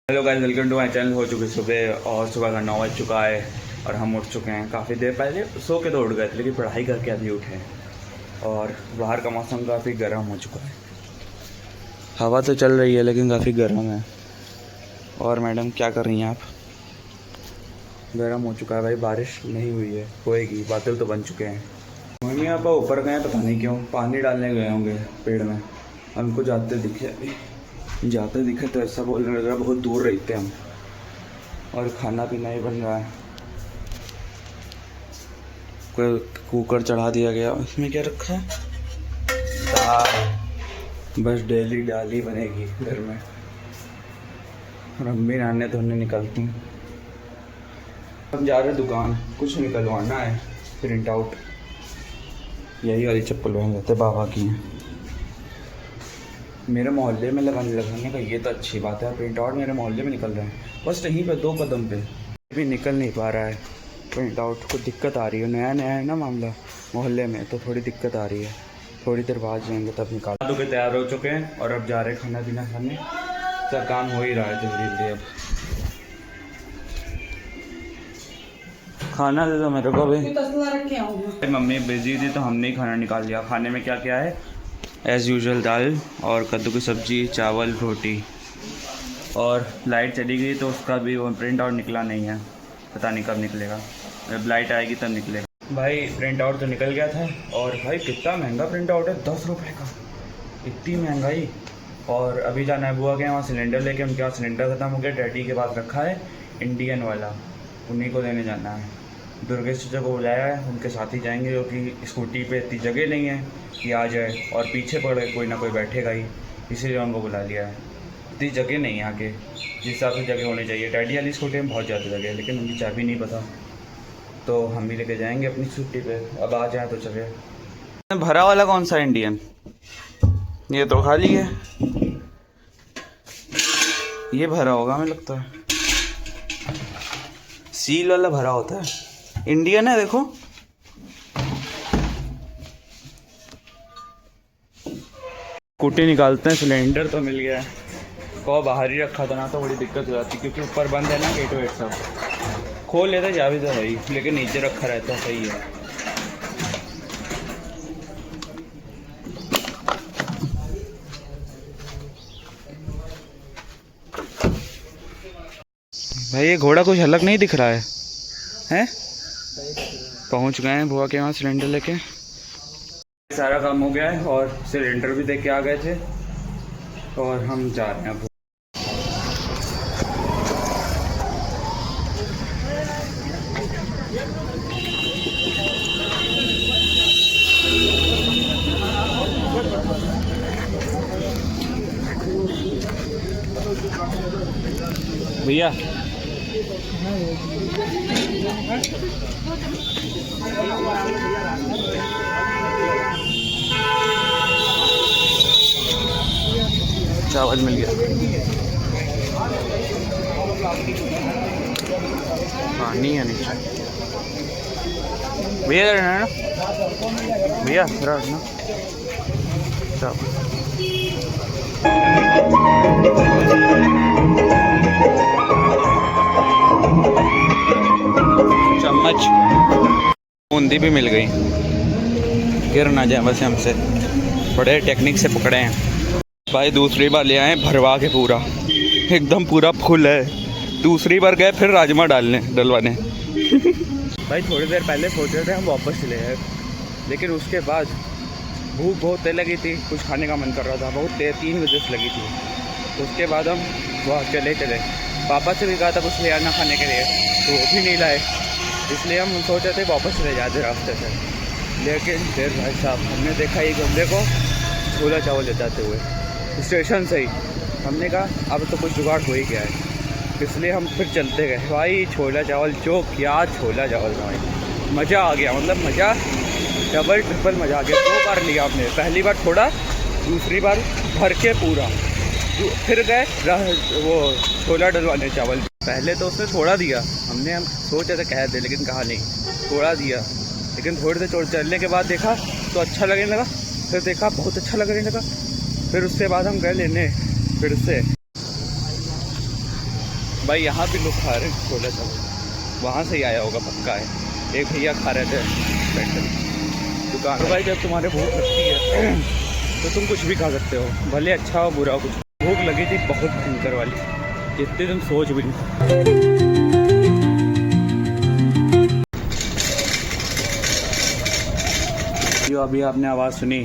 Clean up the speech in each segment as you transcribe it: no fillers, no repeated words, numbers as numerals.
Hello guys, welcome to my channel. हो चुकी सुबह और सुबह का 9 बज चुका है और हम उठ चुके हैं। काफ़ी देर पहले सो के तो उठ गए थे, लेकिन पढ़ाई करके अभी उठे हैं और बाहर का मौसम काफ़ी गर्म हो चुका है। हवा तो चल रही है लेकिन काफ़ी गर्म है। और मैडम क्या कर रही हैं आप? गर्म हो चुका है भाई, बारिश नहीं हुई है, होएगी, बादल तो बन चुके हैं। मम्मी पापा ऊपर गए, पता नहीं क्यों, पानी डालने गए होंगे पेड़ में। हमको जाते दिखे, अभी जाते दिखे तो ऐसा बोलने लग रहा बहुत दूर रहते हम। और खाना पीना ही बन रहा है, कोई कुकर चढ़ा दिया गया, उसमें क्या रखा है, दाल। बस डेली दाल ही बनेगी घर में। और अम्मी नहाने धोने निकलती हैं। हम जा रहे हैं दुकान, कुछ निकलवाना है, प्रिंट आउट। यही वाली चप्पल पहन लेते, बाबा की हैं। मेरे मोहल्ले में लगाने का ये तो अच्छी बात है, प्रिंट आउट मेरे मोहल्ले में निकल रहे हैं, बस यहीं पे 2 कदम पे भी निकल नहीं पा रहा है प्रिंट आउट। को दिक्कत आ रही है, नया नया है ना मामला मोहल्ले में, तो थोड़ी दिक्कत आ रही है। थोड़ी देर बाद जाएंगे तब निकाल दो के तैयार हो चुके हैं और अब जा रहे हैं खाना पीना खाने। सब काम हो ही रहा है जल्दी जल्दी। अब खाना दे दो मेरे को भी। मम्मी बिजी थी तो हमने ही खाना निकाल लिया। खाने में क्या क्या है? एज़ यूजुअल दाल और कद्दू की सब्ज़ी, चावल, रोटी। और लाइट चली गई तो उसका भी वो प्रिंट आउट निकला नहीं है, पता नहीं कब निकलेगा। जब लाइट आएगी तब निकलेगा। भाई प्रिंट आउट तो निकल गया था। और भाई कितना महंगा प्रिंट आउट है, 10 रुपये का, इतनी महंगाई। और अभी जाना है बुआ के वहाँ सिलेंडर लेके, उनके यहाँ सिलेंडर ख़त्म हो गया, डैडी के पास रखा है इंडियन वाला, उन्हीं को देने जाना है। दुर्गेश चचा को बुलाया है, उनके साथ ही जाएंगे, क्योंकि स्कूटी पे इतनी जगह नहीं है कि आ जाए और पीछे पड़े, कोई ना कोई बैठेगा ही, इसीलिए उनको बुला लिया है। इतनी जगह नहीं है आगे, जिस हिसाब से जगह होनी चाहिए। डैडी वाली स्कूटी में बहुत ज़्यादा जगह है, लेकिन उनकी चाबी नहीं पता, तो हम भी लेके जाएंगे अपनी स्कूटी पे। अब आ जाए तो चले। भरा वाला कौन सा इंडियन? ये तो खाली है, ये भरा होगा हमें लगता है। सील वाला भरा होता है, इंडियन है देखो। स्कूटी निकालते हैं, सिलेंडर तो मिल गया है। को बाहर ही रखा था ना, तो बड़ी दिक्कत हो जाती, क्योंकि ऊपर बंद है ना, गेट वेट सब खोल लेते, चाबी तो है ही, लेकिन नीचे रखा रहता है, सही है। भाई ये घोड़ा कुछ अलग नहीं दिख रहा है, हैं? पहुंच गए हैं बुआ के यहाँ सिलेंडर लेके। सारा काम हो गया है और सिलेंडर भी दे के आ गए थे और हम जा रहे हैं। भैया चावल मिल गया, पानी है नीचे। भैया रहना ना, भैया रहना चम्मच। बूंदी भी मिल गई, गिर ना जाए बस हमसे, बड़े टेक्निक से पकड़े हैं भाई। दूसरी बार ले आए भरवा के, पूरा एकदम पूरा फुल है। दूसरी बार गए फिर राजमा डलवाने भाई थोड़ी देर पहले सोच रहे थे हम वापस चले जाए, लेकिन उसके बाद भूख बहुत तेज लगी थी, कुछ खाने का मन कर रहा था, बहुत देर 3 बजे से लगी थी। उसके बाद हम वहाँ चले पापा से भी कहा था कुछ ले आना खाने के लिए, तो वो भी नहीं लाए, इसलिए हम सोच रहे थे वापस चले जाते रास्ते से। लेकिन फिर भाई साहब हमने देखा ये बंदे को छोला चावल ले जाते हुए स्टेशन से ही, हमने कहा अब तो कुछ जुगाड़ हो ही गया है, इसलिए हम फिर चलते गए। भाई छोला चावल, जो क्या छोला चावल भाई, मज़ा आ गया, मतलब मज़ा डबल ट्रिपल मज़ा आ गया। 2 बार लिया हमने, पहली बार थोड़ा, दूसरी बार भर के पूरा। फिर गए वो छोला डलवाने चावल, पहले तो उसने थोड़ा दिया, हम सोचे थे कह दे, लेकिन कहा नहीं, थोड़ा दिया। लेकिन थोड़ी देर चलने के बाद देखा तो अच्छा लगने लगा, फिर देखा बहुत अच्छा लगने लगा, फिर उसके बाद हम गए लेने फिर से। भाई यहाँ भी लोग खा रहे हैं छोले चावल, वहाँ से ही आया होगा पक्का है। एक भैया खा रहे थे बैठे दुकान। तो भाई जब तुम्हारे भूख लगती है तो तुम कुछ भी खा सकते हो, भले अच्छा हो बुरा हो। कुछ भूख लगी थी बहुत भयंकर वाली, जितने तुम सोच भी नहीं। जो अभी आपने आवाज़ सुनी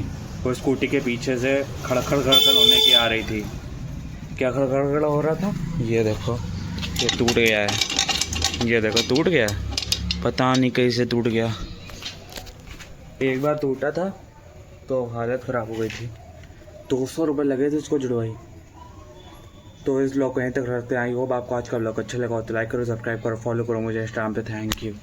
वो स्कूटी के पीछे से खड़खड़ खड़खड़ होने की आ रही थी। क्या खड़खड़ हो रहा था? ये देखो, ये टूट गया है, ये देखो टूट गया है, पता नहीं कैसे टूट गया। एक बार टूटा था तो हालत ख़राब हो गई थी, 200 रुपये लगे थे उसको जुड़वाई। तो इस ब्लॉग को यहीं तक रखते हैं। आई होप आपको आज का ब्लॉग अच्छा लगा हो तो लाइक करो, सब्सक्राइब करो, फॉलो करो मुझे इंस्टाग्राम पे। Thank you.